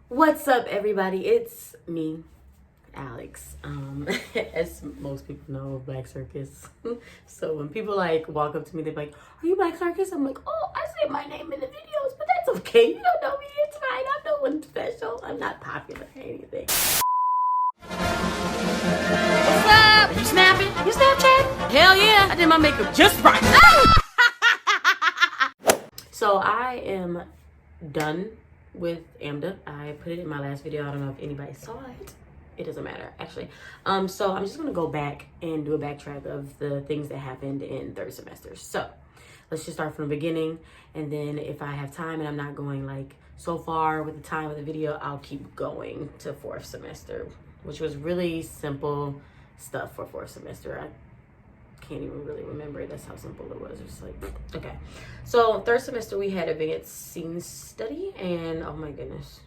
What's up, everybody? It's me, Alex. As most people know, BlackCircus. So when people like walk up to me, they're like, "Are you BlackCircus?" I'm like, "Oh, I say my name in the videos, but that's okay. You don't know me. It's fine. I'm no one special. I'm not popular or anything." What's up? You snapping? You Snapchat? Hell yeah! I did my makeup just right. So I am done with AMDA. I put it in my last video. I don't know if anybody saw it. It doesn't matter, actually. So I'm just gonna go back and do a backtrack of the things that happened in third semester. So let's just start from the beginning, and then if I have time and I'm not going like so far with the time of the video, I'll keep going to fourth semester, which was really simple stuff for fourth semester. I can't even really remember it. That's how simple it was. It's like, okay. So third semester we had advanced scene study, and oh my goodness.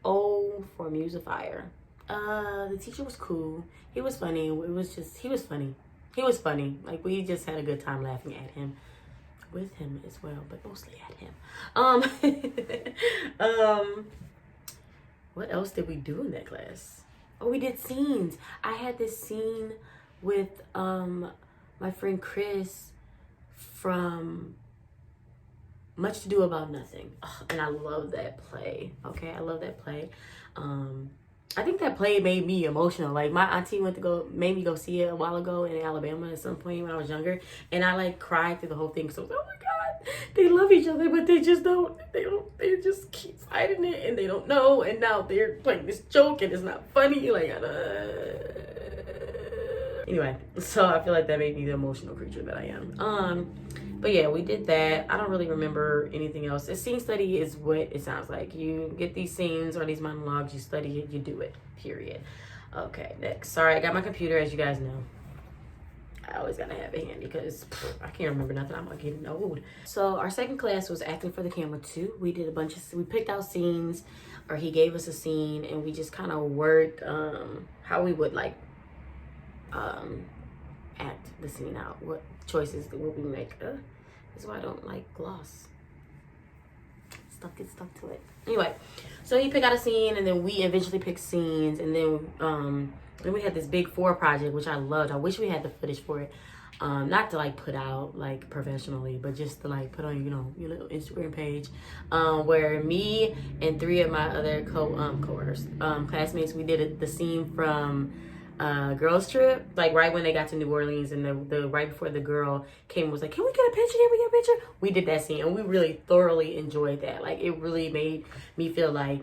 Oh, for Musifier. The teacher was cool. He was funny. He was funny. He was funny. Like, we just had a good time laughing at him. With him as well, but mostly at him. What else did we do in that class? Oh, we did scenes. I had this scene with my friend Chris from Much to Do About Nothing. Oh, and I love that play. Okay, I love that play. I think that play made me emotional. Like, my auntie made me go see it a while ago in Alabama at some point when I was younger, and I like cried through the whole thing. So I was like, oh my God, they love each other, but they just keep fighting it, and they don't know, and now they're playing this joke and it's not funny. Like, anyway, so I feel like that made me the emotional creature that I am. But yeah, we did that. I don't really remember anything else. A scene study is what it sounds like. You get these scenes or these monologues, you study it, you do it, period. Okay, next. Sorry, I got my computer, as you guys know. I always gotta have it handy because I can't remember nothing. I'm getting old. So our second class was acting for the camera too. We did we picked out scenes, or he gave us a scene, and we just kind of worked how we would like act the scene out. What choices would we make? This is why I don't like gloss. Stuff gets stuck to it. Anyway, so he picked out a scene, and then we eventually picked scenes, and then we had this big 4 project, which I loved. I wish we had the footage for it. Not to like put out like professionally, but just to like put on, your little Instagram page, where me and 3 of my other coworkers, classmates, we did the scene from girls trip, like right when they got to New Orleans, and the right before the girl came and was like, can we get a picture? Can we get a picture? We did that scene, and we really thoroughly enjoyed that. Like, it really made me feel like,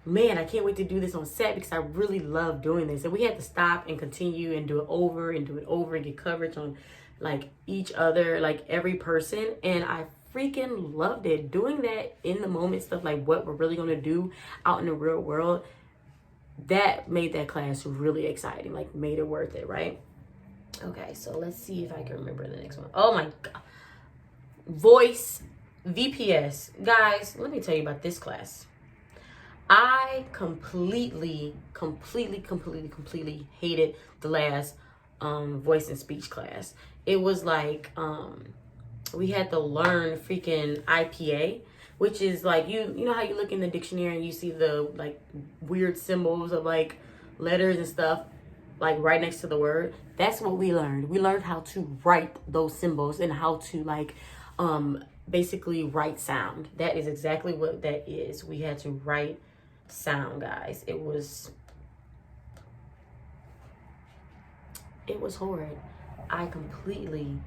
man, I can't wait to do this on set, because I really love doing this. And we had to stop and continue and do it over and get coverage on like each other, like every person, and I freaking loved it. Doing that in the moment stuff, like what we're really gonna do out in the real world, that made that class really exciting, like made it worth it, right? Okay, so let's see if I can remember the next one. Oh my God. Voice VPS. Guys, let me tell you about this class. I completely hated the last voice and speech class. It was like we had to learn freaking IPA, which is like, you know how you look in the dictionary and you see the like weird symbols of like letters and stuff like right next to the word? That's what we learned. We learned how to write those symbols and how to like basically write sound. That is exactly what that is. We had to write sound, guys. It was horrid. I completely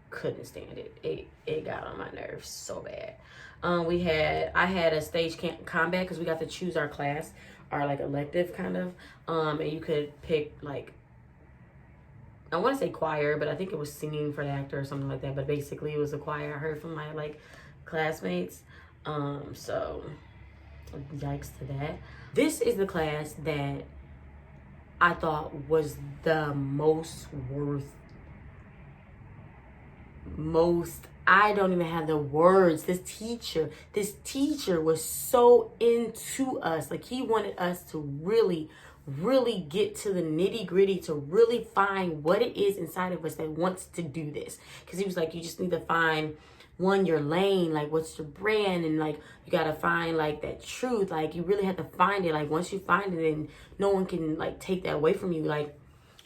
couldn't stand it. It got on my nerves so bad. I had a stage combat, because we got to choose our class, our like elective kind of, and you could pick like, I want to say choir, but I think it was singing for the actor or something like that. But basically it was a choir. I heard from my like classmates. So yikes to that. This is the class that I thought was the most I don't even have the words. This teacher was so into us. Like, he wanted us to really get to the nitty gritty, to really find what it is inside of us that wants to do this. Because he was like, you just need to find your lane, like what's your brand, and like you gotta find like that truth. Like you really have to find it. Like once you find it, then no one can like take that away from you. Like,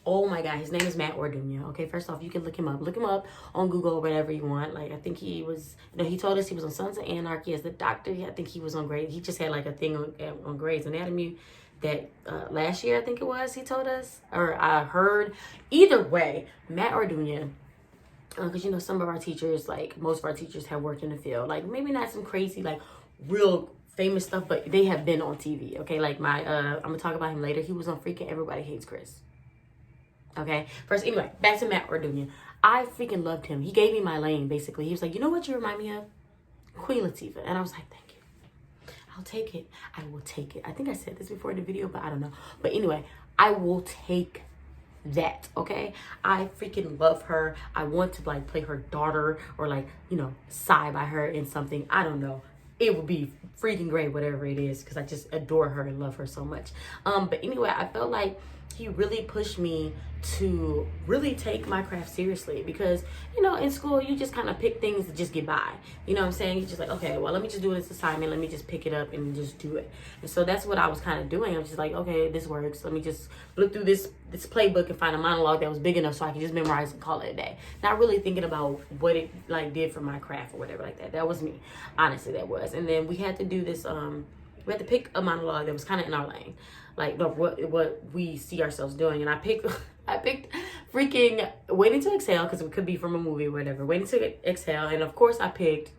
oh my God, his name is Matt Orduña. Okay, first off, you can look him up on Google or whatever you want. Like, I think he was, he told us he was on Sons of Anarchy as the doctor. I think he was on Grey's. He just had like a thing on Grey's Anatomy that last year, I think it was, he told us, or I heard. Either way, Matt Orduña, because some of our teachers, like most of our teachers have worked in the field. Like maybe not some crazy, like real famous stuff, but they have been on TV. Okay, like I'm gonna talk about him later. He was on freaking Everybody Hates Chris. Okay, first, anyway, back to Matt Orduña. I freaking loved him. He gave me my lane, basically. He was like, you know what you remind me of? Queen Latifah. And I was like, thank you. I'll take it. I will take it. I think I said this before in the video, but I don't know. But anyway, I will take that, okay? I freaking love her. I want to, like, play her daughter or, like, sigh by her in something. I don't know. It would be freaking great, whatever it is, because I just adore her and love her so much. But anyway, I felt like he really pushed me to really take my craft seriously, because in school you just kind of pick things to just get by. You know what I'm saying? You're just like, okay, well, let me just do this assignment, let me just pick it up and just do it. And so that's what I was kind of doing. I was just like, okay, this works, let me just look through this playbook and find a monologue that was big enough so I can just memorize and call it a day, not really thinking about what it like did for my craft or whatever like that. That was me, honestly. That was. And then we had to do this we had to pick a monologue that was kind of in our lane, like what we see ourselves doing. And I picked freaking Waiting to Exhale, because it could be from a movie or whatever. Waiting to Exhale. And of course I picked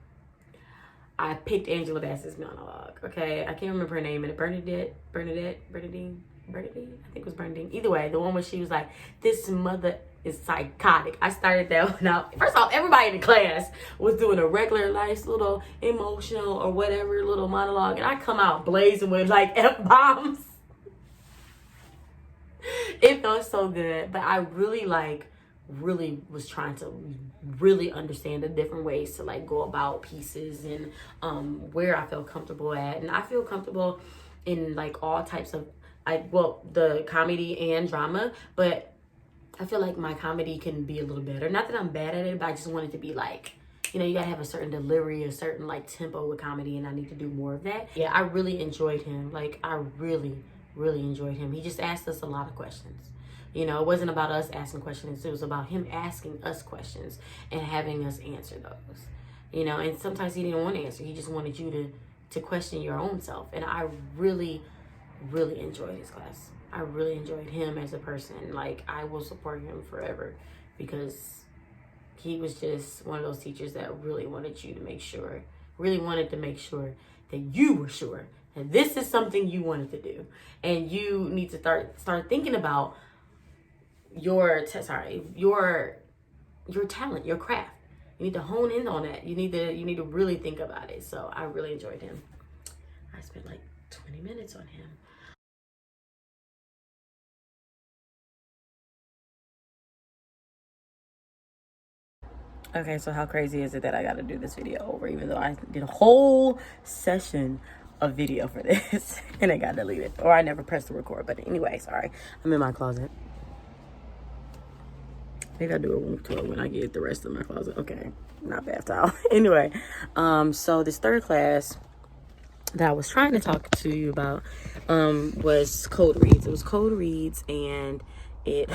Angela Bassett's monologue. Okay, I can't remember her name. And Bernadine, I think it was Bernadine. Either way, the one where she was like, this mother is psychotic. I started that one out. First off, everybody in the class was doing a regular, nice little emotional or whatever little monologue, and I come out blazing with like F-bombs. It felt so good, but I really was trying to really understand the different ways to like go about pieces and where I felt comfortable at. And I feel comfortable in like all types of the comedy and drama, but I feel like my comedy can be a little better. Not that I'm bad at it, but I just want it to be like, you gotta have a certain delivery, a certain like tempo with comedy, and I need to do more of that. Yeah, I really enjoyed him. Like, I really enjoyed him. He just asked us a lot of questions. It wasn't about us asking questions. It was about him asking us questions and having us answer those. And sometimes he didn't want to answer. He just wanted you to question your own self. And I really enjoyed his class. I really enjoyed him as a person. Like, I will support him forever, because he was just one of those teachers that really wanted to make sure that you were sure that this is something you wanted to do. And you need to start thinking about your talent, your craft. You need to hone in on that. You need to really think about it. So I really enjoyed him. I spent like 20 minutes on him. Okay, so how crazy is it that I got to do this video over, even though I did a whole session of video for this and it got deleted, or I never pressed the record. But anyway, sorry, I'm in my closet. Maybe I'll do a room tour when I get the rest of my closet. Okay, not bath towel. Anyway, so this third class that I was trying to talk to you about was code reads. It was code reads, and it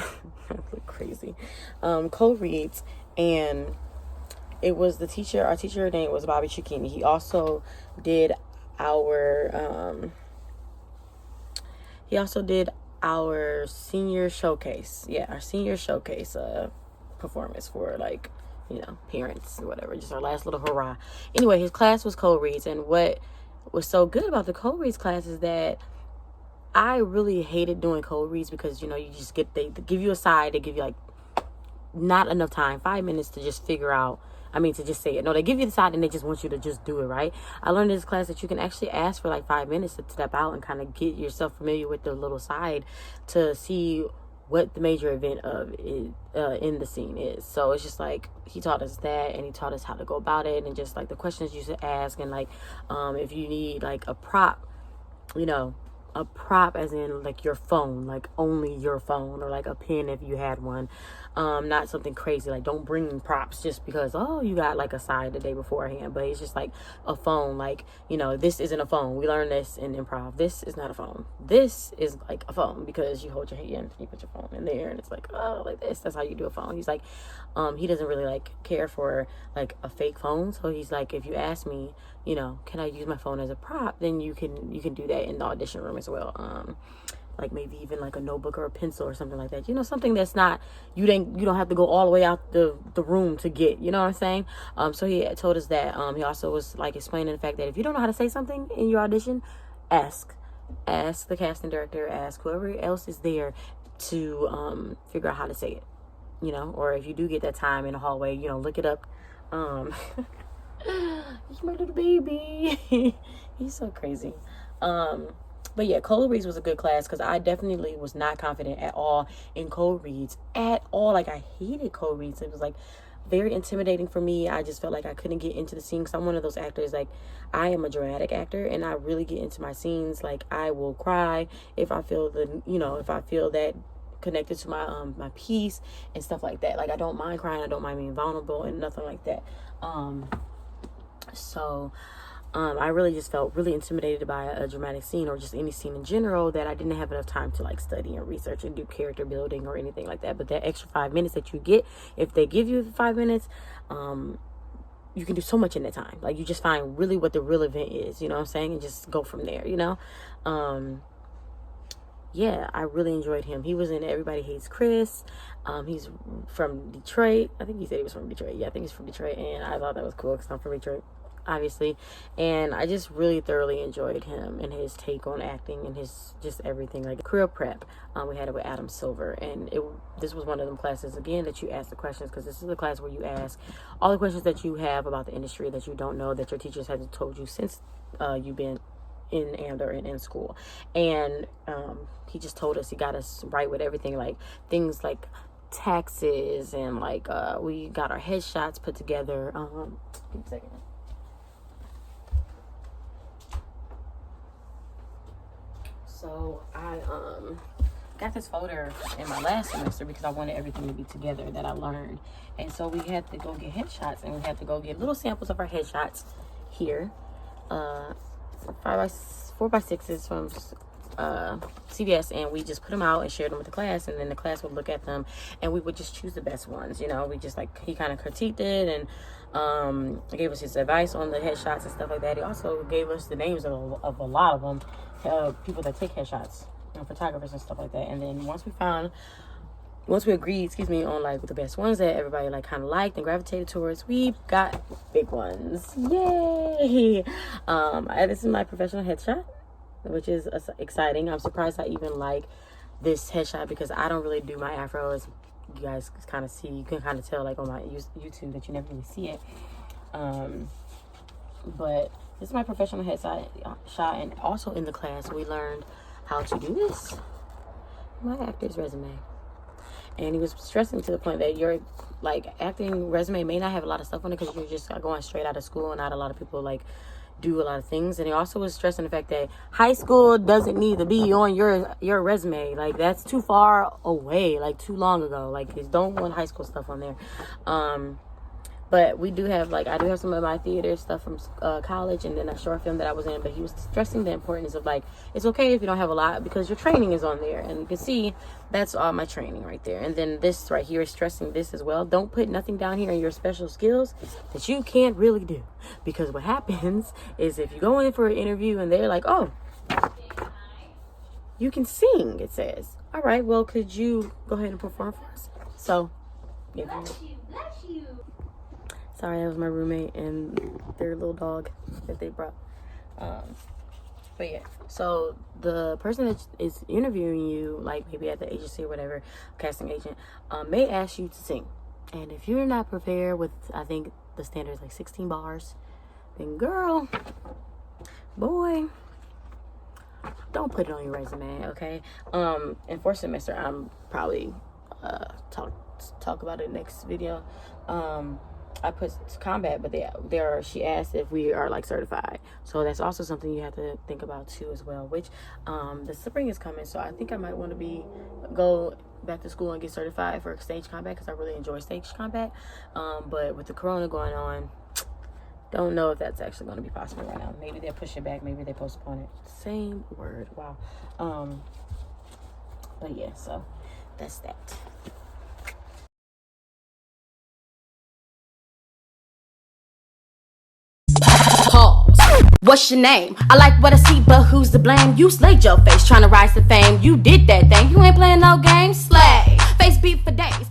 crazy. Code reads, and it was our teacher name was Bobby Cicchini. He also did our senior showcase. Yeah, our senior showcase performance for like, parents or whatever, just our last little hurrah. Anyway, his class was code reads, and what was so good about the code reads class is that I really hated doing code reads, because you just they give you a side, they give you like not enough time, 5 minutes to just figure out, to just say it. No, they give you the side and they just want you to just do it, right? I learned in this class that you can actually ask for like 5 minutes to step out and kind of get yourself familiar with the little side to see what the major event in the scene is. So it's just like, he taught us that, and he taught us how to go about it, and just like the questions you should ask, and like if you need like a prop, a prop as in like your phone, like only your phone, or like a pen if you had one, Not something crazy. Like, don't bring props just because, oh, you got like a side the day beforehand. But it's just like a phone. Like, you know, this isn't a phone. We learned this in improv. This is not a phone. This is like a phone, because you hold your hand, you put your phone in there, and it's like, oh, like this. That's how you do a phone. He's like, he doesn't really like care for like a fake phone. So he's like, if you ask me, you know, can I use my phone as a prop, then you can do that in the audition room as well. Like maybe even like a notebook or a pencil or something like that, you know, something that's not, you don't have to go all the way out the room to get, you know what I'm saying? So he told us that. He also was like explaining the fact that if you don't know how to say something in your audition, ask the casting director, ask whoever else is there to figure out how to say it, you know. Or if you do get that time in the hallway, you know, look it up. He's my little baby. He's so crazy. But yeah, cold reads was a good class, because I definitely was not confident at all in cold reads at all. Like, I hated cold reads. It was like very intimidating for me. I just felt like I couldn't get into the scene, because I'm one of those actors, like, I am a dramatic actor, and I really get into my scenes. Like, I will cry if I feel that connected to my my piece and stuff like that. Like, I don't mind crying, I don't mind being vulnerable and nothing like that. I really just felt really intimidated by a dramatic scene, or just any scene in general, that I didn't have enough time to like study and research and do character building or anything like that. But that extra 5 minutes that you get, if they give you 5 minutes, you can do so much in that time. Like, you just find really what the real event is, you know what I'm saying? And just go from there, you know? Yeah, I really enjoyed him. He was in Everybody Hates Chris. He's from Detroit. I think he said he was from Detroit. Yeah, I think he's from Detroit. And I thought that was cool, because I'm from Detroit, obviously. And I just really thoroughly enjoyed him and his take on acting and his just everything. Like, career prep, we had it with Adam Silver, and this was one of them classes again that you ask the questions, because this is a class where you ask all the questions that you have about the industry that you don't know, that your teachers haven't told you since you've been in AMDA and in school. And he just told us, he got us right with everything, like things like taxes, and like we got our headshots put together. Give me a second. So I got this folder in my last semester, because I wanted everything to be together that I learned. And so we had to go get headshots, and we had to go get little samples of our headshots here. 4x6s from CVS, and we just put them out and shared them with the class, and then the class would look at them, and we would just choose the best ones, you know. We just, like, he kind of critiqued it, and gave us his advice on the headshots and stuff like that. He also gave us the names of a lot of them, people that take headshots, you know, photographers and stuff like that. And then once we agreed, on like the best ones that everybody like kind of liked and gravitated towards, we got big ones. Yay! This is my professional headshot, which is exciting. I'm surprised I even like this headshot, because I don't really do my afro, as you guys kind of see. You can kind of tell like on my YouTube that you never really see it. But this is my professional headshot. And also in the class, we learned how to do this. My actor's resume. And he was stressing to the point that your like acting resume may not have a lot of stuff on it, because you're just going straight out of school, and not a lot of people like do a lot of things. And he also was stressing the fact that high school doesn't need to be on your resume. Like, that's too far away, like too long ago. Like, don't want high school stuff on there. But we do have, like, I do have some of my theater stuff from college, and then a short film that I was in. But he was stressing the importance of, like, it's okay if you don't have a lot, because your training is on there. And you can see that's all my training right there. And then this right here is stressing this as well. Don't put nothing down here in your special skills that you can't really do. Because what happens is, if you go in for an interview and they're like, oh, you can sing, it says. All right, well, could you go ahead and perform for us? So, yeah. Bless you. Sorry, that was my roommate and their little dog that they brought. But yeah, so the person that is interviewing you, like maybe at the agency or whatever, casting agent, may ask you to sing. And if you're not prepared with, I think the standard is like 16 bars, then girl, boy, don't put it on your resume, okay? In fourth semester, I'm probably talk about it next video. I put combat, but she asked if we are like certified. So that's also something you have to think about too as well. Which the spring is coming, so I think I might want to go back to school and get certified for stage combat because I really enjoy stage combat. But with the corona going on, don't know if that's actually going to be possible right now. Maybe they'll push it back, maybe they postpone it. Same word. Wow. But yeah, so that's that. Pause. What's your name? I like what I see, but who's to blame? You slayed your face, trying to rise to fame. You did that thing, you ain't playing no games. Slay. Face beat for days.